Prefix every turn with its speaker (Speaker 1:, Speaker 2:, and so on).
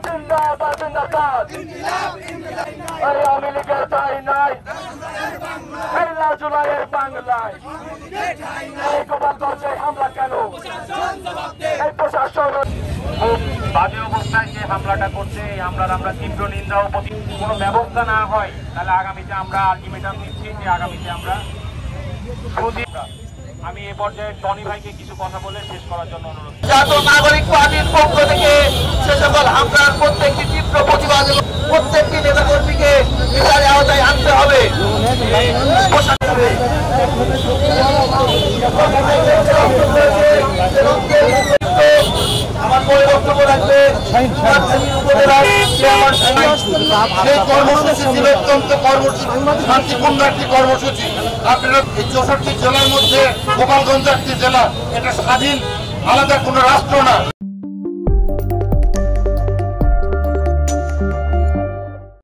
Speaker 1: জিন্দাবাদ জিন্দাবাদ এই আওয়ামী লীগের ঠাঁই নাই পহেলা জুলাইয়ের বাংলায়। এই গোপালগঞ্জে হামলা কেন? এই প্রশাসন
Speaker 2: খুব বাজে অবস্থায় যে হামলাটা করছে, এই হামলার আমরা তীব্র নিন্দা ও কোনো ব্যবস্থা না হয় তাহলে আগামীতে আমরা আলটিমেটাম দিচ্ছি যে আগামীতে আমরা আমি এ পর্যায়ে টনি ভাইকে কিছু কথা বলে শেষ করার জন্য অনুরোধ।
Speaker 1: জাতীয় নাগরিক পার্টির পক্ষ থেকে সে সকল হামলার প্রত্যেকটি তীব্র প্রতিবাদ এবং প্রত্যেকটি নেতাকর্মীকে বিচারের আওতায় আনতে হবে। আমার পরে বক্তব্য রাখবে সেই কর্মসূচি ছিল অত্যন্ত শান্তিপূর্ণ একটি কর্মসূচি। আপনারা এই 64 জেলার মধ্যে গোপালগঞ্জ একটি জেলা, এটা স্বাধীন আলাদা কোনো রাষ্ট্র না।